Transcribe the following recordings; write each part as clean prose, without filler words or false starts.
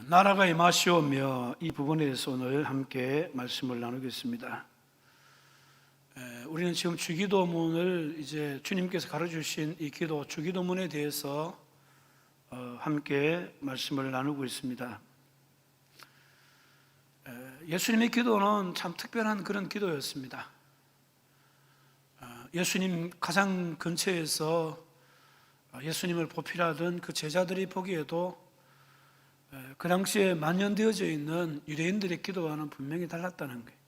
나라가 임하시오며 이 부분에 대해서 오늘 함께 말씀을 나누겠습니다. 우리는 지금 주기도문을 이제 주님께서 가르쳐주신 이 기도 주기도문에 대해서 함께 말씀을 나누고 있습니다. 예수님의 기도는 참 특별한 그런 기도였습니다. 예수님 가장 근처에서 예수님을 보필하던 그 제자들이 보기에도 그 당시에 만연되어져 있는 유대인들의 기도와는 분명히 달랐다는 거예요.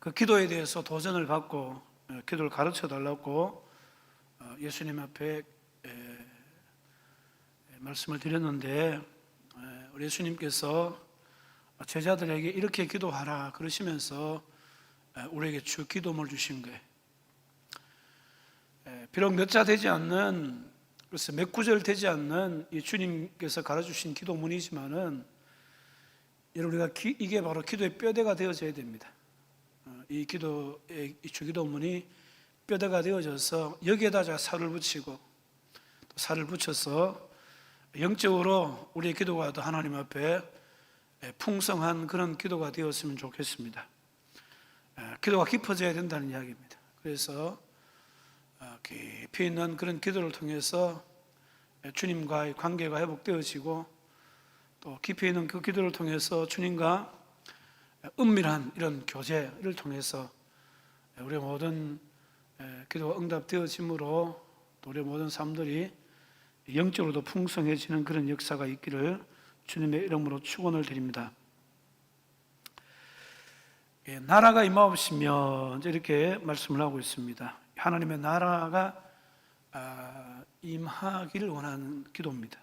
그 기도에 대해서 도전을 받고 기도를 가르쳐 달라고 예수님 앞에 말씀을 드렸는데, 우리 예수님께서 제자들에게 이렇게 기도하라 그러시면서 우리에게 주 기도문을 주신 거예요. 비록 몇 자 되지 않는, 그래서 몇 구절 되지 않는 이 주님께서 가르쳐주신 기도문이지만은 우리가 이게 바로 기도의 뼈대가 되어져야 됩니다. 이 기도의 이 주기도문이 뼈대가 되어져서 여기에다 살을 붙이고 또 살을 붙여서 영적으로 우리의 기도가 더 하나님 앞에 풍성한 그런 기도가 되었으면 좋겠습니다. 기도가 깊어져야 된다는 이야기입니다. 그래서 깊이 있는 그런 기도를 통해서 주님과의 관계가 회복되어지고, 또 깊이 있는 그 기도를 통해서 주님과 은밀한 이런 교제를 통해서 우리 모든 기도가 응답되어짐으로 또 우리 모든 삶들이 영적으로도 풍성해지는 그런 역사가 있기를 주님의 이름으로 축원을 드립니다. 나라가 임하옵시며 이렇게 말씀을 하고 있습니다. 하나님의 나라가 임하기를 원하는 기도입니다.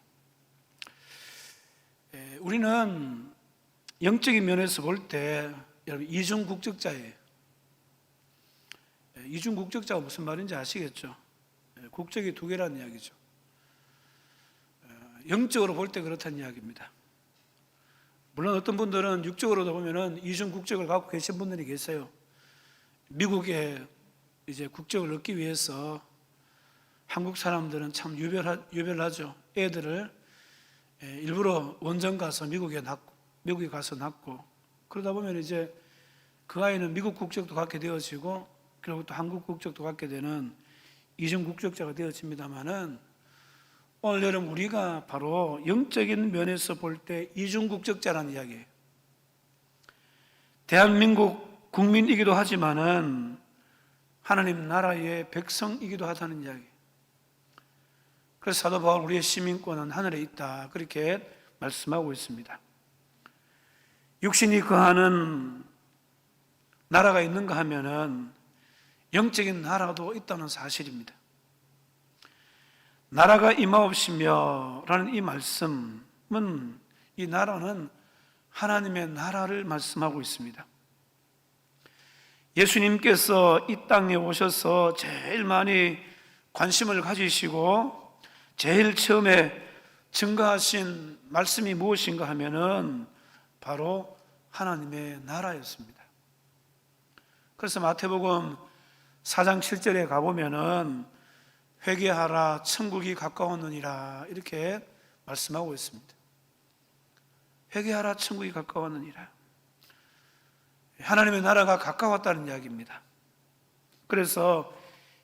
우리는 영적인 면에서 볼 때 여러분 이중국적자예요. 이중국적자가 무슨 말인지 아시겠죠? 국적이 두 개라는 이야기죠. 영적으로 볼 때 그렇다는 이야기입니다. 물론 어떤 분들은 육적으로도 보면은 이중국적을 갖고 계신 분들이 계세요. 미국에 이제 국적을 얻기 위해서 한국 사람들은 참 유별하죠. 애들을 일부러 원정 가서 미국에 가서 낳고, 그러다 보면 이제 그 아이는 미국 국적도 갖게 되어지고 그리고 또 한국 국적도 갖게 되는 이중 국적자가 되어집니다만은, 오늘 여러분 우리가 바로 영적인 면에서 볼 때 이중 국적자라는 이야기예요. 대한민국 국민이기도 하지만은 하나님 나라의 백성이기도 하다는 이야기. 그래서 사도 바울 우리의 시민권은 하늘에 있다 그렇게 말씀하고 있습니다. 육신이 거하는 나라가 있는가 하면은 영적인 나라도 있다는 사실입니다. 나라가 임하옵시며 라는 이 말씀은, 이 나라는 하나님의 나라를 말씀하고 있습니다. 예수님께서 이 땅에 오셔서 제일 많이 관심을 가지시고 제일 처음에 증거하신 말씀이 무엇인가 하면은 바로 하나님의 나라였습니다. 그래서 마태복음 4장 7절에 가보면은 회개하라 천국이 가까웠느니라 이렇게 말씀하고 있습니다. 회개하라 천국이 가까웠느니라. 하나님의 나라가 가까웠다는 이야기입니다. 그래서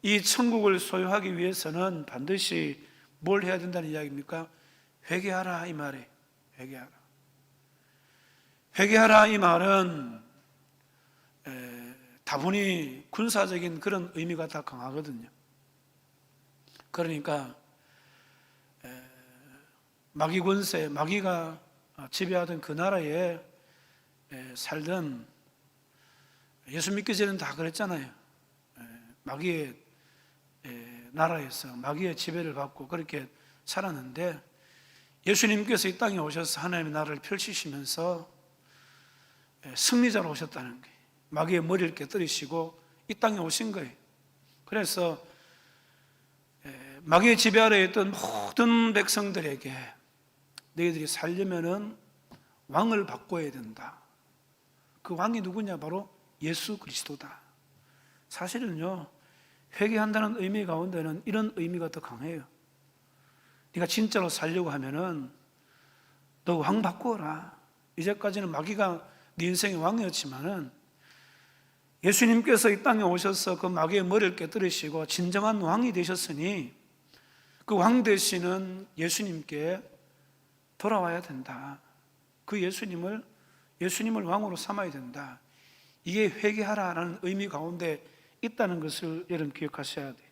이 천국을 소유하기 위해서는 반드시 뭘 해야 된다는 이야기입니까? 회개하라 이 말에 회개하라. 회개하라 이 말은 다분히 군사적인 그런 의미가 다 강하거든요. 그러니까 마귀 권세, 마귀가 지배하던 그 나라에 살던, 예수 믿기 전에는 다 그랬잖아요. 마귀의 나라에서 마귀의 지배를 받고 그렇게 살았는데, 예수님께서 이 땅에 오셔서 하나님의 나라를 펼치시면서 승리자로 오셨다는 거예요. 마귀의 머리를 깨뜨리시고 이 땅에 오신 거예요. 그래서 마귀의 지배 아래에 있던 모든 백성들에게 너희들이 살려면은 왕을 바꿔야 된다. 그 왕이 누구냐? 바로 예수 그리스도다. 사실은요, 회개한다는 의미 가운데는 이런 의미가 더 강해요. 네가 진짜로 살려고 하면은 너 왕 바꾸어라. 이제까지는 마귀가 네 인생의 왕이었지만은 예수님께서 이 땅에 오셔서 그 마귀의 머리를 깨뜨리시고 진정한 왕이 되셨으니 그 왕 되시는 예수님께 돌아와야 된다. 그 예수님을 왕으로 삼아야 된다. 이게 회개하라라는 의미 가운데 있다는 것을 여러분 기억하셔야 돼요.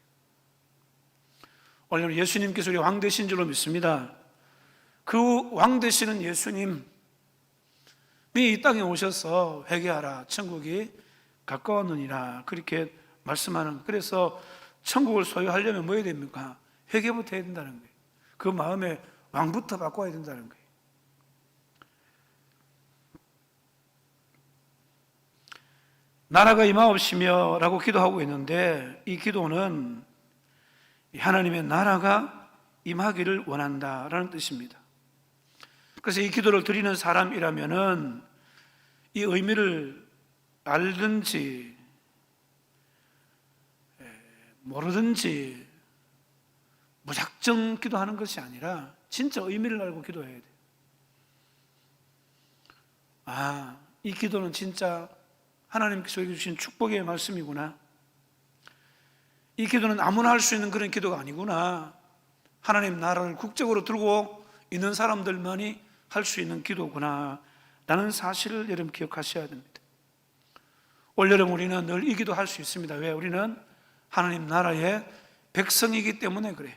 오늘 예수님께서 우리 왕 되신 줄로 믿습니다. 그 왕 되시는 예수님이 이 땅에 오셔서 회개하라, 천국이 가까웠느니라 그렇게 말씀하는. 그래서 천국을 소유하려면 뭐 해야 됩니까? 회개부터 해야 된다는 거예요. 그 마음에 왕부터 바꿔야 된다는 거예요. 나라가 임하옵시며 라고 기도하고 있는데, 이 기도는 하나님의 나라가 임하기를 원한다라는 뜻입니다. 그래서 이 기도를 드리는 사람이라면은 이 의미를 알든지 모르든지 무작정 기도하는 것이 아니라 진짜 의미를 알고 기도해야 돼요. 아, 이 기도는 진짜 하나님께서 주신 축복의 말씀이구나. 이 기도는 아무나 할 수 있는 그런 기도가 아니구나. 하나님 나라를 국적으로 들고 있는 사람들만이 할 수 있는 기도구나 라는 사실을 여러분 기억하셔야 됩니다. 올여름 우리는 늘 이 기도 할 수 있습니다. 왜? 우리는 하나님 나라의 백성이기 때문에 그래요.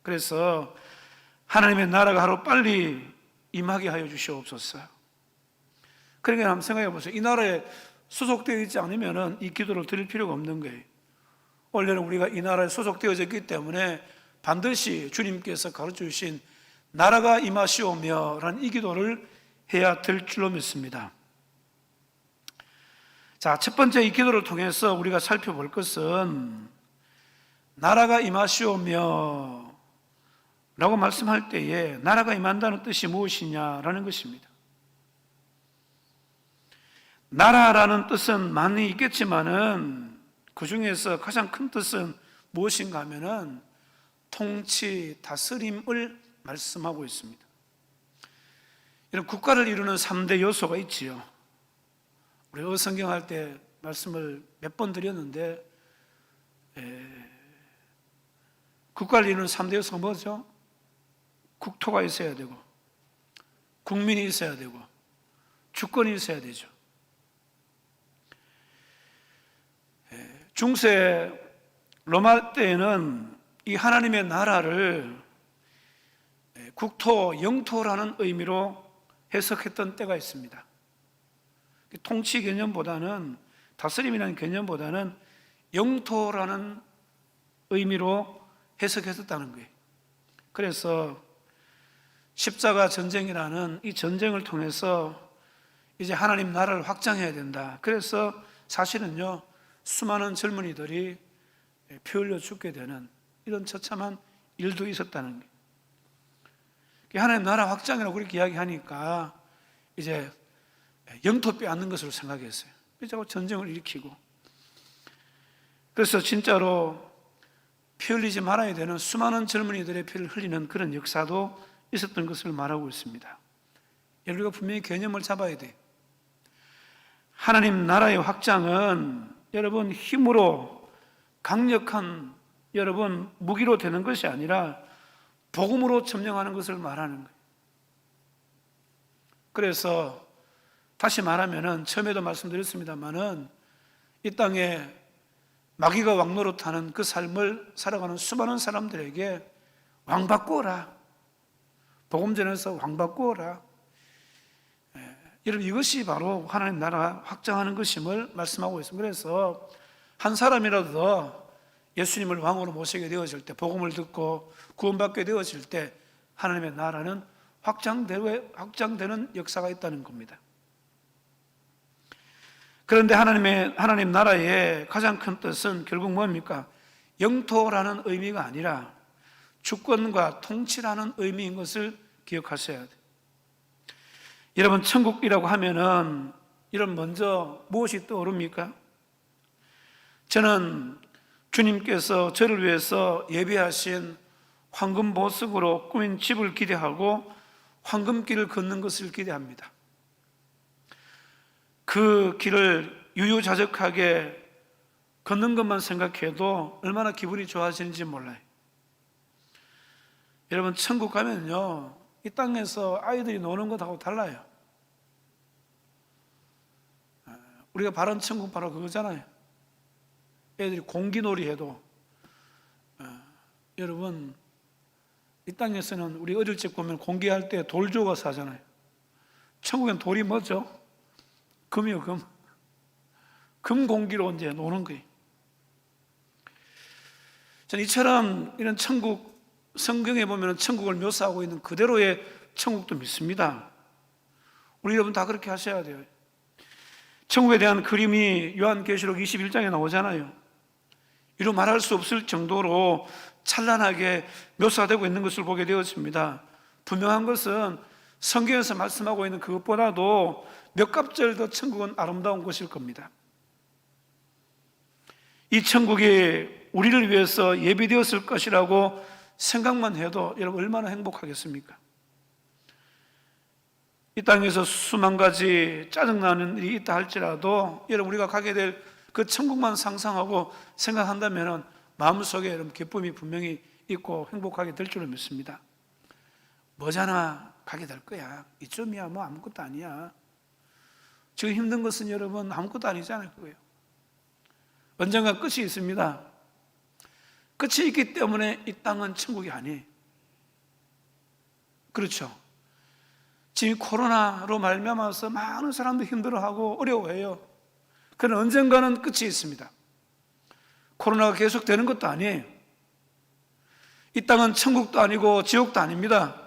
그래서 하나님의 나라가 하루 빨리 임하게 하여 주시옵소서. 그러니까 한번 생각해 보세요. 이 나라에 소속되어 있지 않으면 이 기도를 드릴 필요가 없는 거예요. 원래는 우리가 이 나라에 소속되어져 있기 때문에 반드시 주님께서 가르쳐 주신 나라가 임하시오며 라는 이 기도를 해야 될 줄로 믿습니다. 자, 첫 번째 이 기도를 통해서 우리가 살펴볼 것은 나라가 임하시오며 라고 말씀할 때에 나라가 임한다는 뜻이 무엇이냐라는 것입니다. 나라라는 뜻은 많이 있겠지만은 그 중에서 가장 큰 뜻은 무엇인가 하면은 통치, 다스림을 말씀하고 있습니다. 이런 국가를 이루는 3대 요소가 있지요. 우리 어성경 할 때 말씀을 몇 번 드렸는데 국가를 이루는 3대 요소가 뭐죠? 국토가 있어야 되고 국민이 있어야 되고 주권이 있어야 되죠. 중세 로마 때에는 이 하나님의 나라를 국토, 영토라는 의미로 해석했던 때가 있습니다. 통치 개념보다는, 다스림이라는 개념보다는 영토라는 의미로 해석했었다는 거예요. 그래서 십자가 전쟁이라는 이 전쟁을 통해서 이제 하나님 나라를 확장해야 된다. 그래서 사실은요, 수많은 젊은이들이 피 흘려 죽게 되는 이런 처참한 일도 있었다는 거예요. 하나님 나라 확장이라고 그렇게 이야기하니까 이제 영토 빼앗는 것으로 생각했어요. 그래서 전쟁을 일으키고, 그래서 진짜로 피 흘리지 말아야 되는 수많은 젊은이들의 피를 흘리는 그런 역사도 있었던 것을 말하고 있습니다. 우리가 분명히 개념을 잡아야 돼. 하나님 나라의 확장은 여러분 힘으로, 강력한 여러분 무기로 되는 것이 아니라 복음으로 점령하는 것을 말하는 거예요. 그래서 다시 말하면은, 처음에도 말씀드렸습니다만은, 이 땅에 마귀가 왕노릇하는 그 삶을 살아가는 수많은 사람들에게 왕 바꾸어라, 복음 전해서 왕 바꾸어라, 여러분 이것이 바로 하나님 나라 확장하는 것임을 말씀하고 있습니다. 그래서 한 사람이라도 더 예수님을 왕으로 모시게 되어질 때, 복음을 듣고 구원받게 되어질 때 하나님의 나라는 확장되는 역사가 있다는 겁니다. 그런데 하나님 나라의 가장 큰 뜻은 결국 뭡니까? 영토라는 의미가 아니라 주권과 통치라는 의미인 것을 기억하셔야 돼요. 여러분, 천국이라고 하면은 이런 먼저 무엇이 떠오릅니까? 저는 주님께서 저를 위해서 예배하신 황금 보석으로 꾸민 집을 기대하고 황금길을 걷는 것을 기대합니다. 그 길을 유유자적하게 걷는 것만 생각해도 얼마나 기분이 좋아지는지 몰라요. 여러분, 천국 가면요, 이 땅에서 아이들이 노는 것하고 달라요. 우리가 바른 천국 바로 그거잖아요. 애들이 공기놀이 해도 여러분, 이 땅에서는 우리 어릴 적 보면 공기할 때 돌 주워서 하잖아요. 천국엔 돌이 뭐죠? 금이요, 금. 금 공기로 이제 노는 거예요. 저는 이처럼 이런 천국, 성경에 보면 천국을 묘사하고 있는 그대로의 천국도 믿습니다. 우리 여러분 다 그렇게 하셔야 돼요. 천국에 대한 그림이 요한계시록 21장에 나오잖아요. 이루 말할 수 없을 정도로 찬란하게 묘사되고 있는 것을 보게 되었습니다. 분명한 것은 성경에서 말씀하고 있는 그것보다도 몇 갑절 더 천국은 아름다운 곳일 겁니다. 이 천국이 우리를 위해서 예비되었을 것이라고 생각만 해도 여러분 얼마나 행복하겠습니까? 이 땅에서 수만 가지 짜증나는 일이 있다 할지라도 여러분 우리가 가게 될 그 천국만 상상하고 생각한다면 마음속에 여러분 기쁨이 분명히 있고 행복하게 될 줄로 믿습니다. 뭐잖아, 가게 될 거야. 이쯤이야 뭐 아무것도 아니야. 지금 힘든 것은 여러분 아무것도 아니잖아요. 그거예요. 언젠가 끝이 있습니다. 끝이 있기 때문에 이 땅은 천국이 아니에요. 그렇죠? 지금 코로나로 말미암아서 많은 사람들이 힘들어하고 어려워해요. 그러나 언젠가는 끝이 있습니다. 코로나가 계속되는 것도 아니에요. 이 땅은 천국도 아니고 지옥도 아닙니다.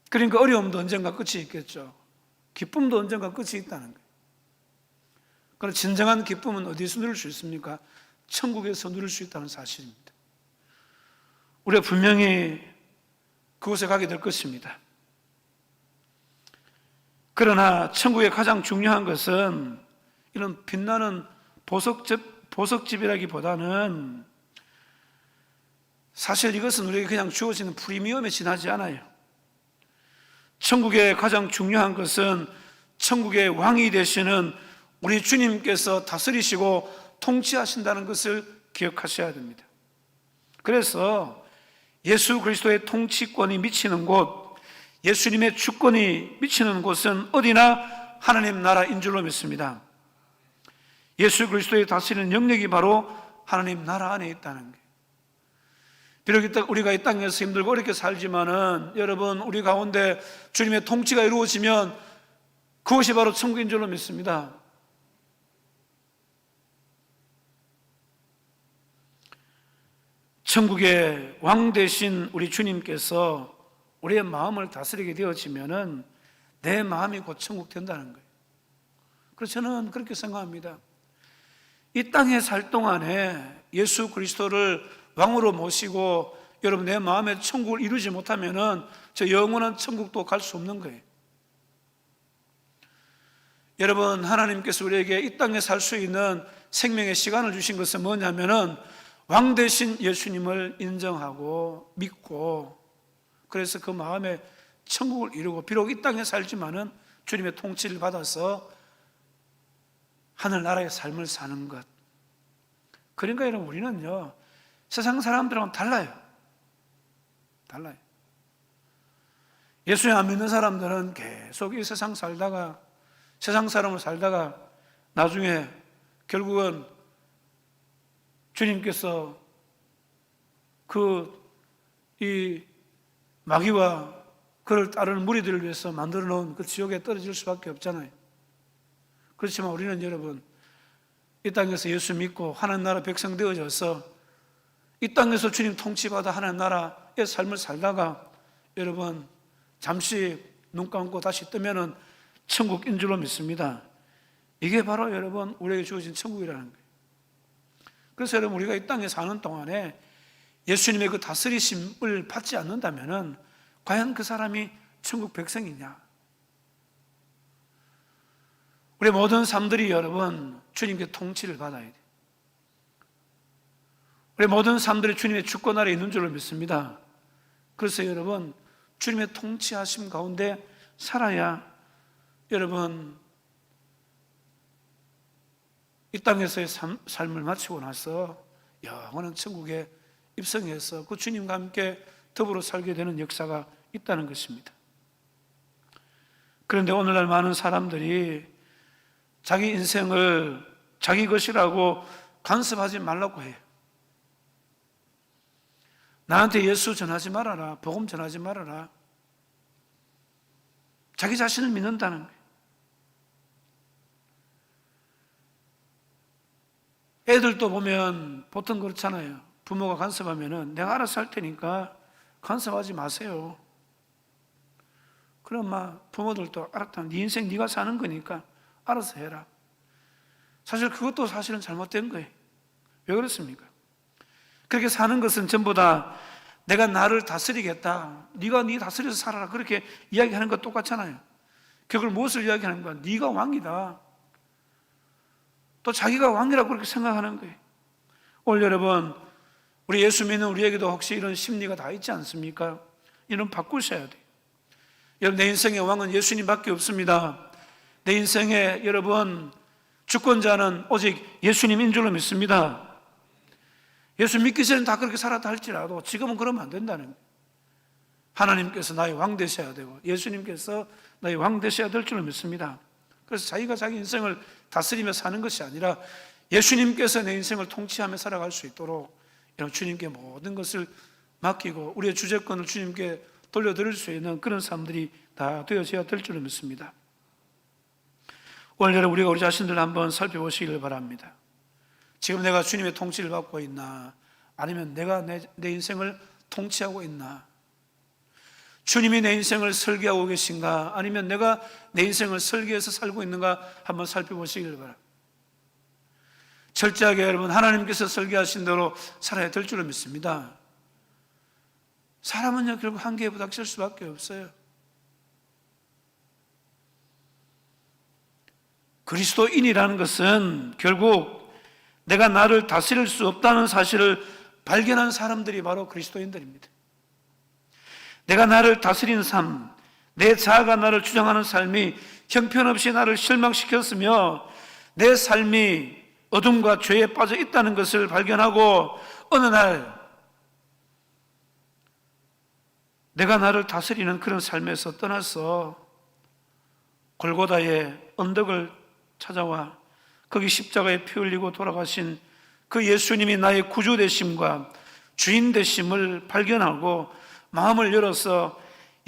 그러니까 어려움도 언젠가 끝이 있겠죠. 기쁨도 언젠가 끝이 있다는 거예요. 그러나 진정한 기쁨은 어디서 누릴 수 있습니까? 천국에서 누릴 수 있다는 사실입니다. 우리가 분명히 그곳에 가게 될 것입니다. 그러나 천국의 가장 중요한 것은 이런 빛나는 보석집이라기보다는 사실 이것은 우리에게 그냥 주어지는 프리미엄에 지나지 않아요. 천국의 가장 중요한 것은 천국의 왕이 되시는 우리 주님께서 다스리시고 통치하신다는 것을 기억하셔야 됩니다. 그래서 예수 그리스도의 통치권이 미치는 곳, 예수님의 주권이 미치는 곳은 어디나 하나님 나라인 줄로 믿습니다. 예수 그리스도의 다스리는 영역이 바로 하나님 나라 안에 있다는 거예요. 비록 우리가 이 땅에서 힘들고 어렵게 살지만은 여러분 우리 가운데 주님의 통치가 이루어지면 그것이 바로 천국인 줄로 믿습니다. 천국의 왕 되신 우리 주님께서 우리의 마음을 다스리게 되어지면은 내 마음이 곧 천국 된다는 거예요. 그래서 저는 그렇게 생각합니다. 이 땅에 살 동안에 예수 그리스도를 왕으로 모시고 여러분 내 마음에 천국을 이루지 못하면은 저 영원한 천국도 갈 수 없는 거예요. 여러분 하나님께서 우리에게 이 땅에 살 수 있는 생명의 시간을 주신 것은 뭐냐면은 왕 되신 예수님을 인정하고 믿고 그래서 그 마음에 천국을 이루고 비록 이 땅에 살지만은 주님의 통치를 받아서 하늘나라의 삶을 사는 것. 그러니까 여러분 우리는요 세상 사람들하고는 달라요. 예수님 안 믿는 사람들은 계속 이 세상 살다가 세상 사람을 살다가 나중에 결국은 주님께서 이 마귀와 그를 따르는 무리들을 위해서 만들어 놓은 그 지옥에 떨어질 수밖에 없잖아요. 그렇지만 우리는 여러분 이 땅에서 예수 믿고 하나님 나라 백성 되어져서 이 땅에서 주님 통치받아 하나님 나라의 삶을 살다가 여러분 잠시 눈 감고 다시 뜨면은 천국인 줄로 믿습니다. 이게 바로 여러분 우리에게 주어진 천국이라는 거예요. 그래서 여러분 우리가 이 땅에 사는 동안에 예수님의 그 다스리심을 받지 않는다면은 과연 그 사람이 천국 백성이냐? 우리 모든 삶들이 여러분 주님께 통치를 받아야 돼요. 우리 모든 삶들이 주님의 주권 아래 있는 줄로 믿습니다. 그래서 여러분, 주님의 통치하심 가운데 살아야 여러분 이 땅에서의 삶을 마치고 나서 영원한 천국에 입성해서 그 주님과 함께 더불어 살게 되는 역사가 있다는 것입니다. 그런데 오늘날 많은 사람들이 자기 인생을 자기 것이라고 간섭하지 말라고 해요. 나한테 예수 전하지 말아라, 복음 전하지 말아라. 자기 자신을 믿는다는 거예요. 애들도 보면 보통 그렇잖아요. 부모가 간섭하면은 내가 알아서 할 테니까 간섭하지 마세요. 그럼 막 부모들도 알았다. 네 인생 네가 사는 거니까 알아서 해라. 사실 그것도 사실은 잘못된 거예요. 왜 그렇습니까? 그렇게 사는 것은 전부 다 내가 나를 다스리겠다. 네가 네 다스려서 살아라. 그렇게 이야기하는 것 똑같잖아요. 그걸 무엇을 이야기하는 거야? 네가 왕이다. 또 자기가 왕이라고 그렇게 생각하는 거예요. 오늘 여러분, 우리 예수 믿는 우리에게도 혹시 이런 심리가 다 있지 않습니까? 이런 바꾸셔야 돼요. 여러분, 내 인생의 왕은 예수님밖에 없습니다. 내 인생의 여러분 주권자는 오직 예수님인 줄로 믿습니다. 예수 믿기 전에는 다 그렇게 살았다 할지라도 지금은 그러면 안 된다는 거예요. 하나님께서 나의 왕 되셔야 되고 예수님께서 나의 왕 되셔야 될 줄로 믿습니다. 그래서 자기가 자기 인생을 다스리며 사는 것이 아니라 예수님께서 내 인생을 통치하며 살아갈 수 있도록 주님께 모든 것을 맡기고 우리의 주재권을 주님께 돌려드릴 수 있는 그런 사람들이 다 되어져야 될 줄로 믿습니다. 오늘 여러분, 우리가 우리 자신들 한번 살펴보시길 바랍니다. 지금 내가 주님의 통치를 받고 있나? 아니면 내가 내 인생을 통치하고 있나? 주님이 내 인생을 설계하고 계신가? 아니면 내가 내 인생을 설계해서 살고 있는가? 한번 살펴보시길 바랍니다. 철저하게 여러분, 하나님께서 설계하신 대로 살아야 될 줄로 믿습니다. 사람은요, 결국 한계에 부닥칠 수밖에 없어요. 그리스도인이라는 것은 결국 내가 나를 다스릴 수 없다는 사실을 발견한 사람들이 바로 그리스도인들입니다. 내가 나를 다스린 삶, 내 자아가 나를 주장하는 삶이 형편없이 나를 실망시켰으며 내 삶이 어둠과 죄에 빠져 있다는 것을 발견하고 어느 날 내가 나를 다스리는 그런 삶에서 떠나서 골고다의 언덕을 찾아와 거기 십자가에 피 흘리고 돌아가신 그 예수님이 나의 구주 되심과 주인 되심을 발견하고 마음을 열어서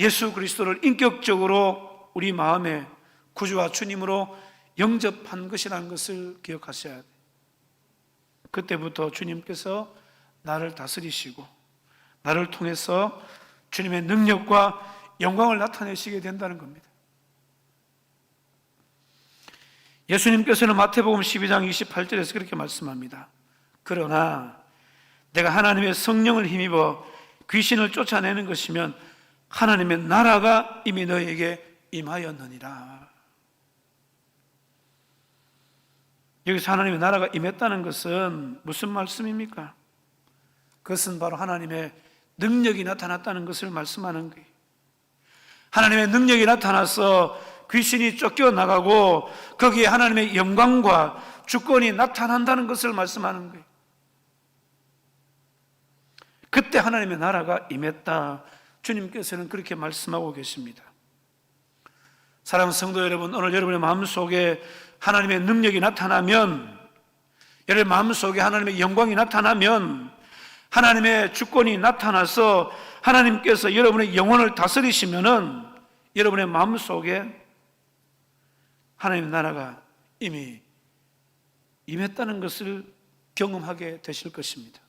예수 그리스도를 인격적으로 우리 마음에 구주와 주님으로 영접한 것이라는 것을 기억하셔야 돼요. 그때부터 주님께서 나를 다스리시고 나를 통해서 주님의 능력과 영광을 나타내시게 된다는 겁니다. 예수님께서는 마태복음 12장 28절에서 그렇게 말씀합니다. 그러나 내가 하나님의 성령을 힘입어 귀신을 쫓아내는 것이면 하나님의 나라가 이미 너에게 임하였느니라. 여기서 하나님의 나라가 임했다는 것은 무슨 말씀입니까? 그것은 바로 하나님의 능력이 나타났다는 것을 말씀하는 거예요. 하나님의 능력이 나타나서 귀신이 쫓겨나가고 거기에 하나님의 영광과 주권이 나타난다는 것을 말씀하는 거예요. 그때 하나님의 나라가 임했다. 주님께서는 그렇게 말씀하고 계십니다. 사랑하는 성도 여러분, 오늘 여러분의 마음속에 하나님의 능력이 나타나면, 여러분의 마음속에 하나님의 영광이 나타나면, 하나님의 주권이 나타나서 하나님께서 여러분의 영혼을 다스리시면은 여러분의 마음속에 하나님의 나라가 이미 임했다는 것을 경험하게 되실 것입니다.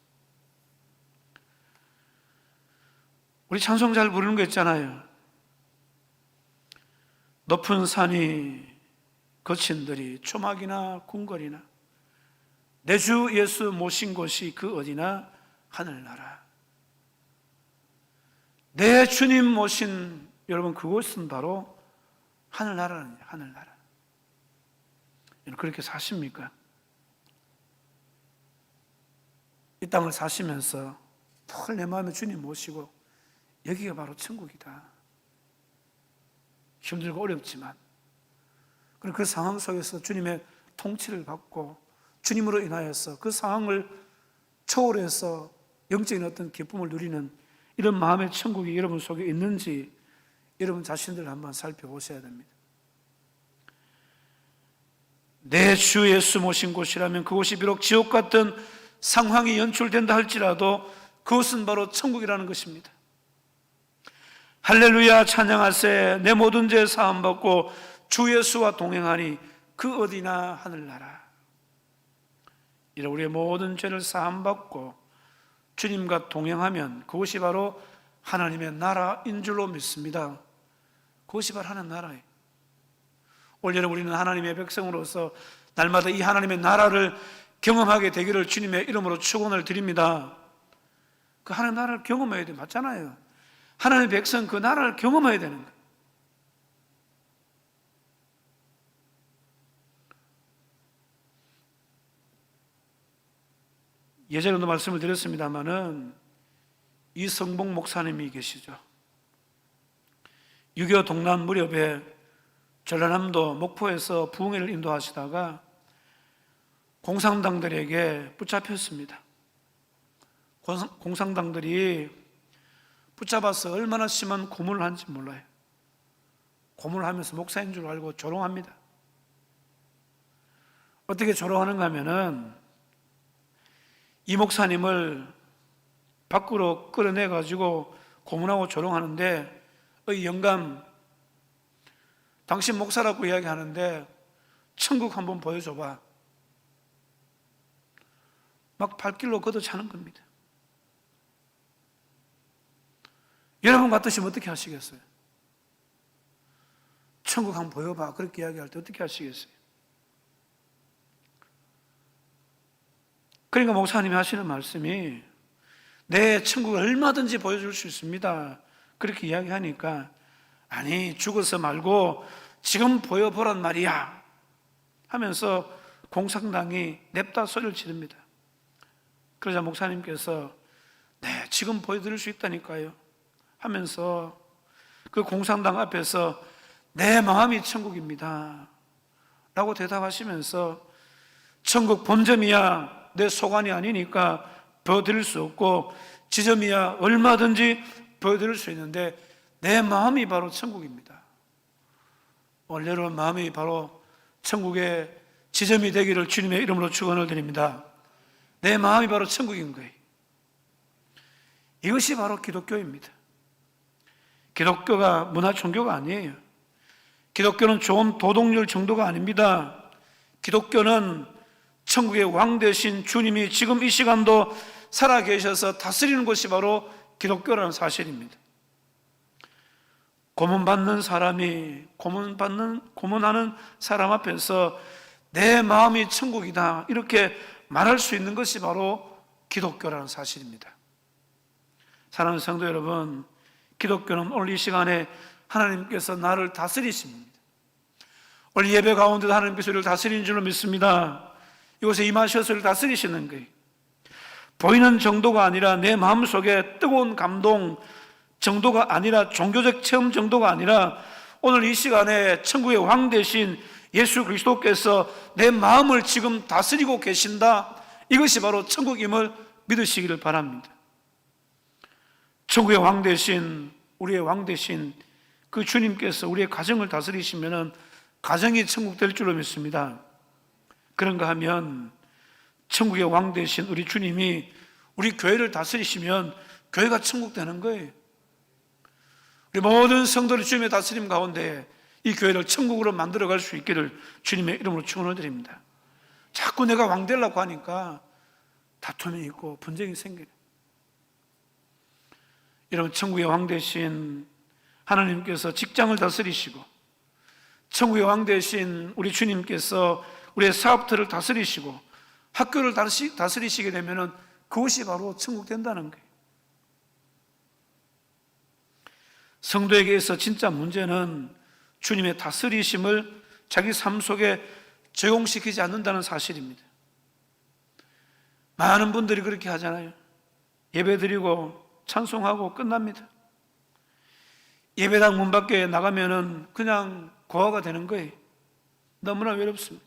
우리 찬송 잘 부르는 거 있잖아요. 높은 산이 거친 들이 초막이나 궁궐이나 내 주 예수 모신 곳이 그 어디나 하늘나라. 내 주님 모신 여러분 그곳은 바로 하늘나라는 하늘나라. 여러분 그렇게 사십니까? 이 땅을 사시면서 늘 내 마음에 주님 모시고 여기가 바로 천국이다. 힘들고 어렵지만 그리고 그 상황 속에서 주님의 통치를 받고 주님으로 인하여서 그 상황을 초월해서 영적인 어떤 기쁨을 누리는 이런 마음의 천국이 여러분 속에 있는지 여러분 자신들을 한번 살펴보셔야 됩니다. 내 주 예수 모신 곳이라면 그곳이 비록 지옥 같은 상황이 연출된다 할지라도 그것은 바로 천국이라는 것입니다. 할렐루야 찬양하세. 내 모든 죄 사함 받고 주 예수와 동행하니 그 어디나 하늘나라. 이런 우리의 모든 죄를 사함 받고 주님과 동행하면 그것이 바로 하나님의 나라인 줄로 믿습니다. 그것이 바로 하나님 나라예요. 올 여름 우리는 하나님의 백성으로서 날마다 이 하나님의 나라를 경험하게 되기를 주님의 이름으로 축원을 드립니다. 그 하나님 나라를 경험해야 돼. 맞잖아요. 하나님의 백성 그 나라를 경험해야 되는 거예요. 예전에도 말씀을 드렸습니다마는 이성봉 목사님이 계시죠. 6.25 동란 무렵에 전라남도 목포에서 부흥회를 인도하시다가 공산당들에게 붙잡혔습니다. 공산당들이 붙잡아서 얼마나 심한 고문을 한지 몰라요. 고문을 하면서 목사인 줄 알고 조롱합니다. 어떻게 조롱하는가 하면은 이 목사님을 밖으로 끌어내가지고 고문하고 조롱하는데 영감, 당신 목사라고 이야기하는데 천국 한번 보여줘봐. 막 발길로 걷어차는 겁니다. 여러분 같으시면 어떻게 하시겠어요? 천국 한번 보여봐. 그렇게 이야기할 때 어떻게 하시겠어요? 그러니까 목사님이 하시는 말씀이 내 천국을 얼마든지 보여줄 수 있습니다. 그렇게 이야기하니까 아니 죽어서 말고 지금 보여보란 말이야 하면서 공산당이 냅다 소리를 지릅니다. 그러자 목사님께서 네 지금 보여드릴 수 있다니까요 하면서 그 공산당 앞에서 내 마음이 천국입니다 라고 대답하시면서 천국 본점이야 내 속안이 아니니까 보여드릴 수 없고 지점이야 얼마든지 보여드릴 수 있는데 내 마음이 바로 천국입니다. 오늘 여러분 마음이 바로 천국의 지점이 되기를 주님의 이름으로 축원을 드립니다. 내 마음이 바로 천국인 거예요. 이것이 바로 기독교입니다. 기독교가 문화 종교가 아니에요. 기독교는 좋은 도덕률 정도가 아닙니다. 기독교는 천국의 왕 되신 주님이 지금 이 시간도 살아계셔서 다스리는 것이 바로 기독교라는 사실입니다. 고문하는 사람 앞에서 내 마음이 천국이다 이렇게 말할 수 있는 것이 바로 기독교라는 사실입니다. 사랑하는 성도 여러분, 기독교는 오늘 이 시간에 하나님께서 나를 다스리십니다. 오늘 예배 가운데도 하나님께서 우리를 다스리는 줄로 믿습니다. 이곳에 임하셔서 우리를 다스리시는 거예요. 보이는 정도가 아니라 내 마음속에 뜨거운 감동 정도가 아니라 종교적 체험 정도가 아니라 오늘 이 시간에 천국의 왕 되신 예수 그리스도께서 내 마음을 지금 다스리고 계신다. 이것이 바로 천국임을 믿으시기를 바랍니다. 천국의 왕 되신 우리의 왕 되신 그 주님께서 우리의 가정을 다스리시면은 가정이 천국 될 줄로 믿습니다. 그런가 하면 천국의 왕 되신 우리 주님이 우리 교회를 다스리시면 교회가 천국 되는 거예요. 우리 모든 성도를 주님의 다스림 가운데 이 교회를 천국으로 만들어갈 수 있기를 주님의 이름으로 축원을 드립니다. 자꾸 내가 왕 되려고 하니까 다툼이 있고 분쟁이 생겨요. 여러분, 천국의 왕 되신 하나님께서 직장을 다스리시고 천국의 왕 되신 우리 주님께서 우리의 사업들을 다스리시고 학교를 다스리시게 되면 그것이 바로 천국 된다는 거예요. 성도에게 있어 진짜 문제는 주님의 다스리심을 자기 삶 속에 적용시키지 않는다는 사실입니다. 많은 분들이 그렇게 하잖아요. 예배드리고 찬송하고 끝납니다. 예배당 문 밖에 나가면은 그냥 고아가 되는 거예요. 너무나 외롭습니다.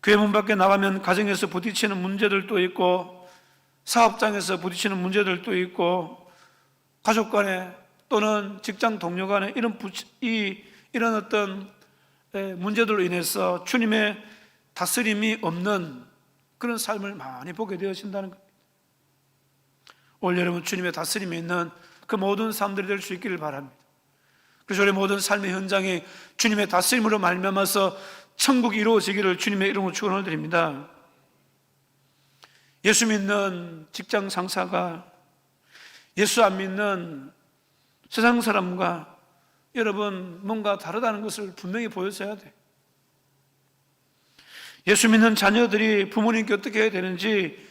교회 문 밖에 나가면 가정에서 부딪히는 문제들도 있고, 사업장에서 부딪히는 문제들도 있고, 가족 간에 또는 직장 동료 간에 이런 어떤 문제들로 인해서 주님의 다스림이 없는 그런 삶을 많이 보게 되어진다는 겁니다. 올 여러분 주님의 다스림이 있는 그 모든 삶들이 될 수 있기를 바랍니다. 그래서 우리 모든 삶의 현장에 주님의 다스림으로 말미암아서 천국이 이루어지기를 주님의 이름으로 축원을 드립니다. 예수 믿는 직장 상사가 예수 안 믿는 세상 사람과 여러분 뭔가 다르다는 것을 분명히 보여줘야 돼. 예수 믿는 자녀들이 부모님께 어떻게 해야 되는지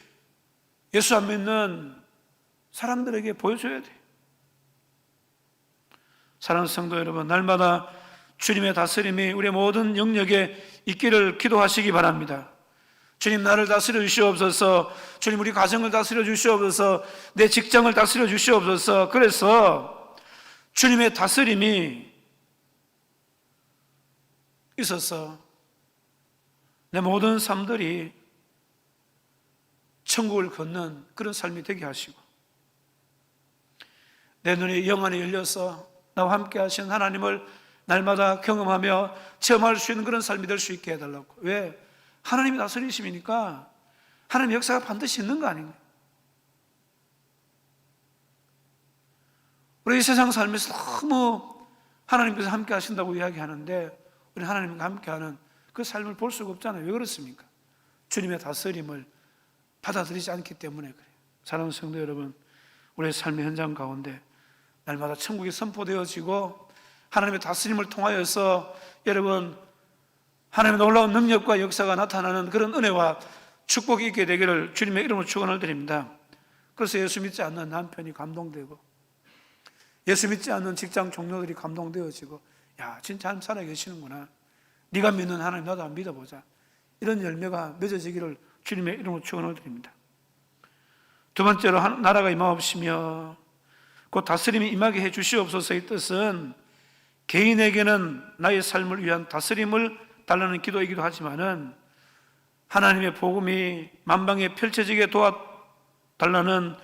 예수 안 믿는 사람들에게 보여줘야 돼. 사랑하는 성도 여러분, 날마다 주님의 다스림이 우리의 모든 영역에 있기를 기도하시기 바랍니다. 주님, 나를 다스려 주시옵소서. 주님, 우리 가정을 다스려 주시옵소서. 내 직장을 다스려 주시옵소서. 그래서 주님의 다스림이 있어서 내 모든 삶들이 천국을 걷는 그런 삶이 되게 하시고, 내 눈이 영안이 열려서 나와 함께 하신 하나님을 날마다 경험하며 체험할 수 있는 그런 삶이 될 수 있게 해달라고. 왜? 하나님이 다스리심이니까 하나님의 역사가 반드시 있는 거 아닌가요? 우리 이 세상 살면서 너무 하나님께서 함께 하신다고 이야기하는데 우리 하나님과 함께하는 그 삶을 볼 수가 없잖아요. 왜 그렇습니까? 주님의 다스림을 받아들이지 않기 때문에 그래요. 사랑하는 성도 여러분, 우리의 삶의 현장 가운데 날마다 천국이 선포되어지고 하나님의 다스림을 통하여서 여러분 하나님의 놀라운 능력과 역사가 나타나는 그런 은혜와 축복이 있게 되기를 주님의 이름으로 축원을 드립니다. 그래서 예수 믿지 않는 남편이 감동되고 예수 믿지 않는 직장 동료들이 감동되어지고, 야, 진짜 하나님 살아계시는구나, 네가 믿는 하나님 나도 한번 믿어보자, 이런 열매가 맺어지기를 주님의 이름으로 축원을 드립니다. 두 번째로, 나라가 임하옵시며 곧 다스림이 임하게 해 주시옵소서의 뜻은 개인에게는 나의 삶을 위한 다스림을 달라는 기도이기도 하지만은 하나님의 복음이 만방에 펼쳐지게 도와달라는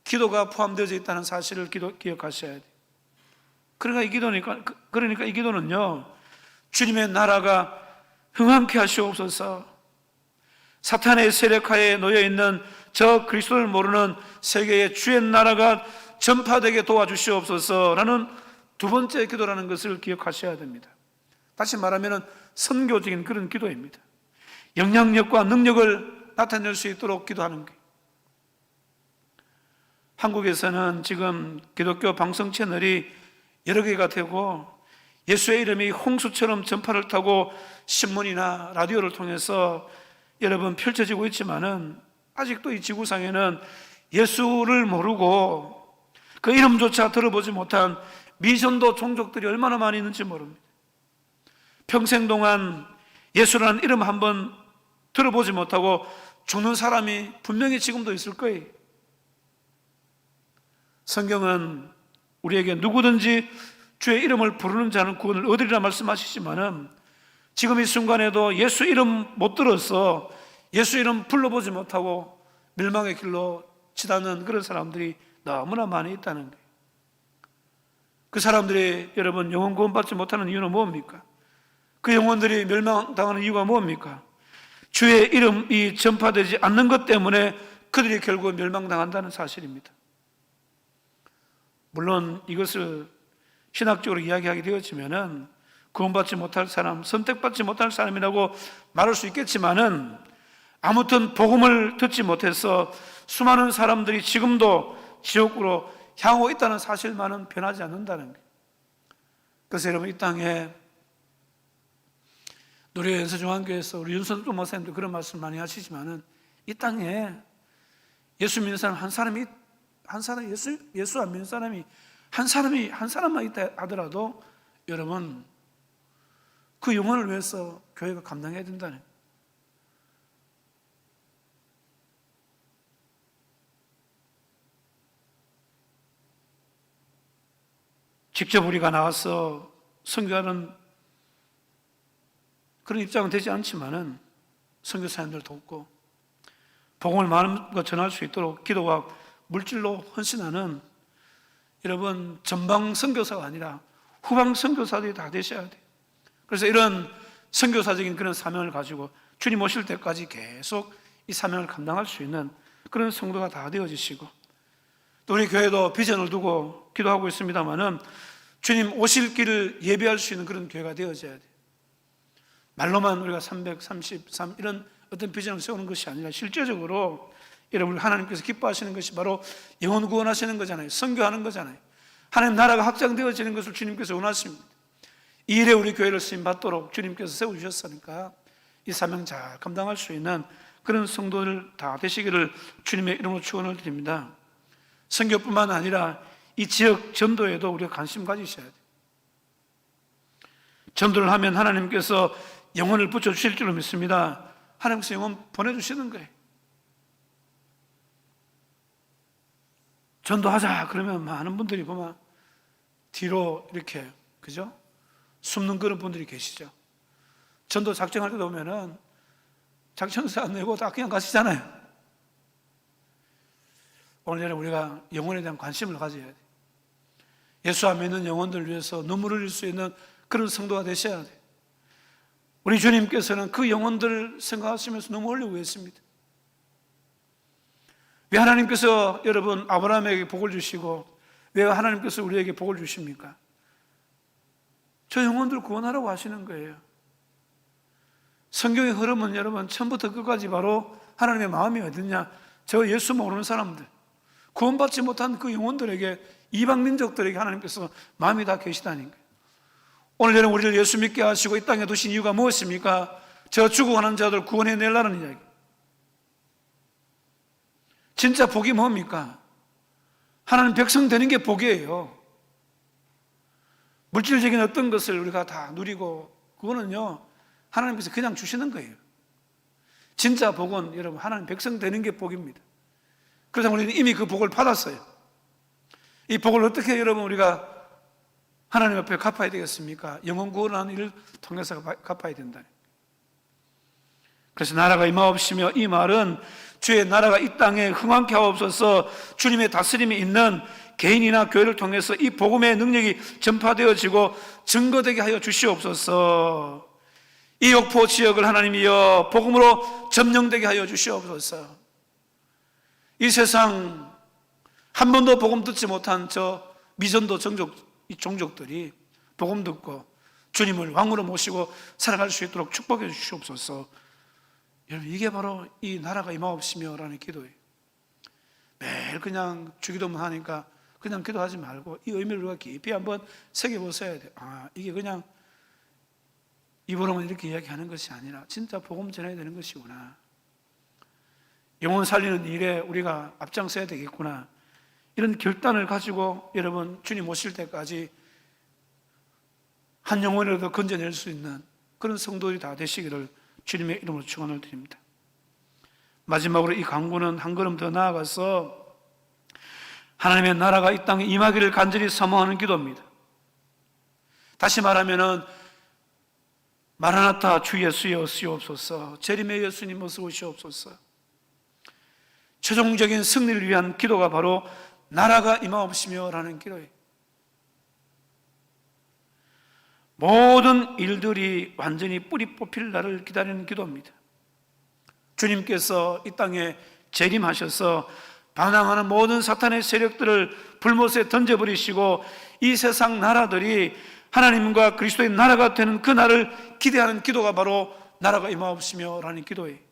기도가 포함되어 있다는 사실을 기억하셔야 돼요. 그러니까 이 기도는요, 주님의 나라가 흥황케 하시옵소서, 사탄의 세력하에 놓여있는 저 그리스도를 모르는 세계의 주의 나라가 전파되게 도와주시옵소서라는 두 번째 기도라는 것을 기억하셔야 됩니다. 다시 말하면 선교적인 그런 기도입니다. 영향력과 능력을 나타낼 수 있도록 기도하는 거예요. 한국에서는 지금 기독교 방송 채널이 여러 개가 되고 예수의 이름이 홍수처럼 전파를 타고 신문이나 라디오를 통해서 여러분 펼쳐지고 있지만은 아직도 이 지구상에는 예수를 모르고 그 이름조차 들어보지 못한 미전도 종족들이 얼마나 많이 있는지 모릅니다. 평생 동안 예수라는 이름 한번 들어보지 못하고 죽는 사람이 분명히 지금도 있을 거예요. 성경은 우리에게 누구든지 주의 이름을 부르는 자는 구원을 얻으리라 말씀하시지만은 지금 이 순간에도 예수 이름 못 들어서 예수 이름 불러보지 못하고 멸망의 길로 치닫는 그런 사람들이 너무나 많이 있다는 거예요. 그 사람들이 여러분 영혼 구원받지 못하는 이유는 뭡니까? 그 영혼들이 멸망당하는 이유가 뭡니까? 주의 이름이 전파되지 않는 것 때문에 그들이 결국 멸망당한다는 사실입니다. 물론 이것을 신학적으로 이야기하게 되었지만은 구원받지 못할 사람, 선택받지 못할 사람이라고 말할 수 있겠지만은 아무튼 복음을 듣지 못해서 수많은 사람들이 지금도 지옥으로 향하고 있다는 사실만은 변하지 않는다는 거예요. 그래서 여러분 이 땅에 노래연서중앙교회에서 우리 윤선도 목사님도 그런 말씀 많이 하시지만은 이 땅에 예수 믿는 사람 한 사람 예수 안 믿는 사람이 한 사람만 있다 하더라도 여러분 그 영혼을 위해서 교회가 감당해야 된다는 거예요. 직접 우리가 나와서 선교하는 그런 입장은 되지 않지만은 선교사님들 돕고 복음을 마음껏 전할 수 있도록 기도와 물질로 헌신하는 여러분 전방 선교사가 아니라 후방 선교사들이 다 되셔야 돼요. 그래서 이런 선교사적인 그런 사명을 가지고 주님 오실 때까지 계속 이 사명을 감당할 수 있는 그런 성도가 다 되어지시고, 또 우리 교회도 비전을 두고 기도하고 있습니다만은 주님 오실 길을 예비할 수 있는 그런 교회가 되어져야 돼요. 말로만 우리가 333 이런 어떤 비전을 세우는 것이 아니라 실제적으로 여러분 하나님께서 기뻐하시는 것이 바로 영혼 구원하시는 거잖아요. 선교하는 거잖아요. 하나님 나라가 확장되어지는 것을 주님께서 원하십니다. 이 일에 우리 교회를 쓰임받도록 주님께서 세워주셨으니까 이 사명 잘 감당할 수 있는 그런 성도들 다 되시기를 주님의 이름으로 축원을 드립니다. 선교뿐만 아니라 이 지역 전도에도 우리가 관심 가지셔야 돼요. 전도를 하면 하나님께서 영혼을 붙여주실 줄로 믿습니다. 하나님께서 영혼 보내주시는 거예요. 전도하자 그러면 많은 분들이 보면 뒤로 이렇게 그죠? 숨는 그런 분들이 계시죠. 전도 작정할 때 보면은 작전서 안 내고 다 그냥 가시잖아요. 오늘 우리가 영혼에 대한 관심을 가져야 돼요. 예수 안 믿는 영혼들을 위해서 눈물을 흘릴 수 있는 그런 성도가 되셔야 돼요. 우리 주님께서는 그 영혼들을 생각하시면서 눈물 흘리고 계십니다. 왜 하나님께서 여러분 아브라함에게 복을 주시고 왜 하나님께서 우리에게 복을 주십니까? 저 영혼들 구원하라고 하시는 거예요. 성경의 흐름은 여러분 처음부터 끝까지 바로 하나님의 마음이 어딨냐? 저 예수 모르는 사람들, 구원받지 못한 그 영혼들에게, 이방 민족들에게 하나님께서 마음이 다 계시다니까요. 오늘 여러분 우리를 예수 믿게 하시고 이 땅에 두신 이유가 무엇입니까? 저 죽어가는 자들 구원해내려는 이야기. 진짜 복이 뭡니까? 하나님 백성 되는 게 복이에요. 물질적인 어떤 것을 우리가 다 누리고 그거는요 하나님께서 그냥 주시는 거예요. 진짜 복은 여러분 하나님 백성 되는 게 복입니다. 그래서 우리는 이미 그 복을 받았어요. 이 복을 어떻게 여러분 우리가 하나님 앞에 갚아야 되겠습니까? 영혼 구원하는 일을 통해서 갚아야 된다. 그래서 나라가 임하옵시며, 이 말은 주의 나라가 이 땅에 흥왕케 하옵소서, 주님의 다스림이 있는 개인이나 교회를 통해서 이 복음의 능력이 전파되어지고 증거되게 하여 주시옵소서. 이 욕포 지역을 하나님이여 복음으로 점령되게 하여 주시옵소서. 이 세상 한 번도 복음 듣지 못한 저 미전도 이 종족들이 복음 듣고 주님을 왕으로 모시고 살아갈 수 있도록 축복해 주시옵소서. 여러분 이게 바로 이 나라가 임하옵시며 라는 기도예요. 매일 그냥 주기도만 하니까 그냥 기도하지 말고 이 의미를 우리가 깊이 한번 새겨보셔야 돼요. 이게 그냥 입으로만 이렇게 이야기하는 것이 아니라 진짜 복음 전해야 되는 것이구나. 영혼 살리는 일에 우리가 앞장서야 되겠구나. 이런 결단을 가지고 여러분 주님 오실 때까지 한 영혼이라도 건져낼 수 있는 그런 성도들이 다 되시기를 주님의 이름으로 축원을 드립니다. 마지막으로 이 강구는 한 걸음 더 나아가서 하나님의 나라가 이 땅에 임하기를 간절히 사모하는 기도입니다. 다시 말하면은 마라나타 주 예수여 오시옵소서, 재림의 예수님 어서 오시옵소서. 최종적인 승리를 위한 기도가 바로 나라가 임하옵시며 라는 기도예요. 모든 일들이 완전히 뿌리 뽑힐 날을 기다리는 기도입니다. 주님께서 이 땅에 재림하셔서 반항하는 모든 사탄의 세력들을 불못에 던져버리시고 이 세상 나라들이 하나님과 그리스도의 나라가 되는 그 날을 기대하는 기도가 바로 나라가 임하옵시며 라는 기도예요.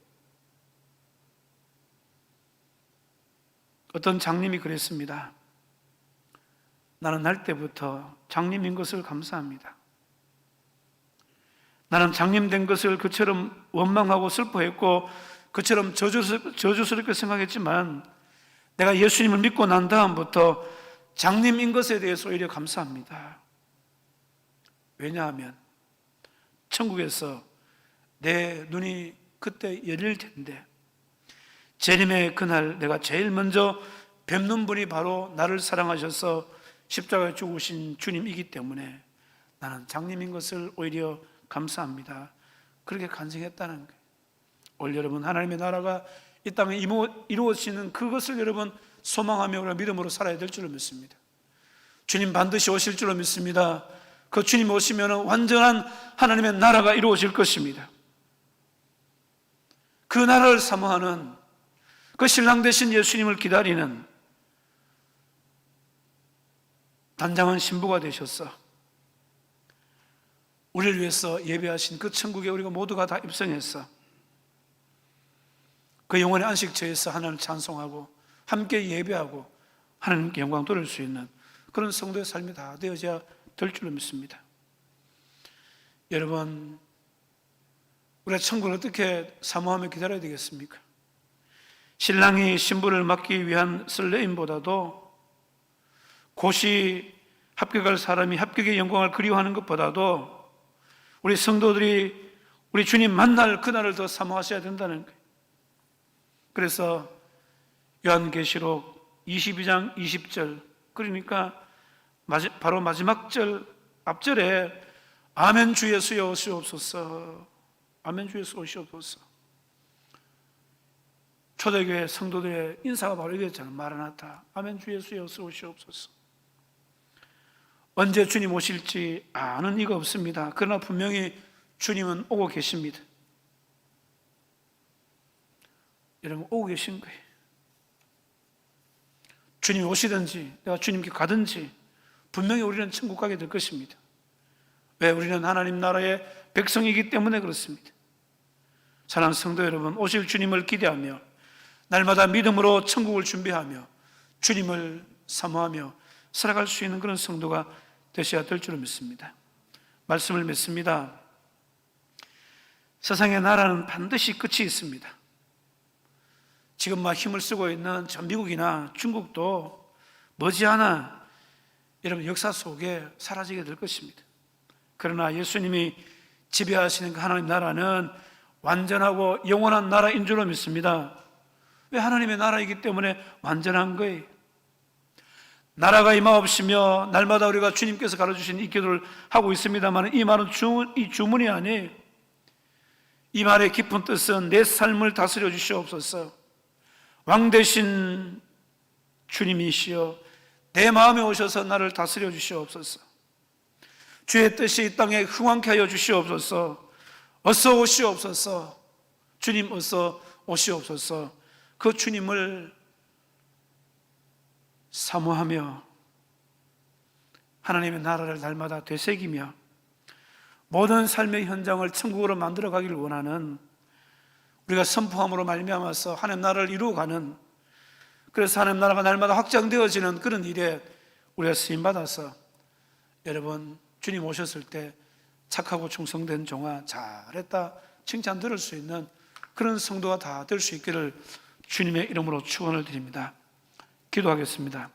어떤 장님이 그랬습니다. 나는 날 때부터 장님인 것을 감사합니다. 나는 장님 된 것을 그처럼 원망하고 슬퍼했고 그처럼 저주스럽게 생각했지만 내가 예수님을 믿고 난 다음부터 장님인 것에 대해서 오히려 감사합니다. 왜냐하면 천국에서 내 눈이 그때 열릴 텐데 재림의 그날 내가 제일 먼저 뵙는 분이 바로 나를 사랑하셔서 십자가에 죽으신 주님이기 때문에 나는 장님인 것을 오히려 감사합니다. 그렇게 간증했다는 거예요. 오늘 여러분, 하나님의 나라가 이 땅에 이루어지는 그것을 여러분 소망하며 믿음으로 살아야 될 줄로 믿습니다. 주님 반드시 오실 줄로 믿습니다. 그 주님 오시면 완전한 하나님의 나라가 이루어질 것입니다. 그 나라를 사모하는, 그 신랑 되신 예수님을 기다리는 단장한 신부가 되셔서 우리를 위해서 예배하신 그 천국에 우리가 모두가 다 입성해서 그 영원의 안식처에서 하나님을 찬송하고 함께 예배하고 하나님께 영광 돌릴 수 있는 그런 성도의 삶이 다 되어져야 될 줄로 믿습니다. 여러분, 우리가 천국을 어떻게 사모하며 기다려야 되겠습니까? 신랑이 신부를 맞기 위한 설레임보다도, 곧이 합격할 사람이 합격의 영광을 그리워하는 것보다도 우리 성도들이 우리 주님 만날 그날을 더 사모하셔야 된다는 거예요. 그래서 요한계시록 22장 20절, 그러니까 바로 마지막 절 앞절에 아멘 주 예수여 오시옵소서, 아멘 주 예수 오시옵소서. 초대교회 성도들의 인사가 바로 이랬잖아요. 마라나타, 아멘 주 예수여 오시옵소서. 언제 주님 오실지 아는 이가 없습니다. 그러나 분명히 주님은 오고 계십니다. 여러분, 오고 계신 거예요. 주님이 오시든지 내가 주님께 가든지 분명히 우리는 천국 가게 될 것입니다. 왜? 우리는 하나님 나라의 백성이기 때문에 그렇습니다. 사랑하는 성도 여러분, 오실 주님을 기대하며 날마다 믿음으로 천국을 준비하며 주님을 사모하며 살아갈 수 있는 그런 성도가 되셔야 될 줄로 믿습니다. 말씀을 맺습니다. 세상의 나라는 반드시 끝이 있습니다. 지금 막 힘을 쓰고 있는 전 미국이나 중국도 머지않아 여러분 역사 속에 사라지게 될 것입니다. 그러나 예수님이 지배하시는 그 하나님 나라는 완전하고 영원한 나라인 줄로 믿습니다. 왜? 하나님의 나라이기 때문에 완전한 거예요. 나라가 임하옵시며 날마다 우리가 주님께서 가르쳐주신 이 기도를 하고 있습니다만, 이 말은 이 주문이 아니에요. 이 말의 깊은 뜻은 내 삶을 다스려 주시옵소서, 왕 되신 주님이시여 내 마음에 오셔서 나를 다스려 주시옵소서, 주의 뜻이 이 땅에 흥왕케 하여 주시옵소서, 어서 오시옵소서, 주님 어서 오시옵소서. 그 주님을 사모하며 하나님의 나라를 날마다 되새기며 모든 삶의 현장을 천국으로 만들어 가기를 원하는, 우리가 선포함으로 말미암아서 하나님 나라를 이루어가는, 그래서 하나님 나라가 날마다 확장되어지는 그런 일에 우리가 쓰임받아서 여러분 주님 오셨을 때 착하고 충성된 종아 잘했다 칭찬 들을 수 있는 그런 성도가 다 될 수 있기를 주님의 이름으로 축원을 드립니다. 기도하겠습니다.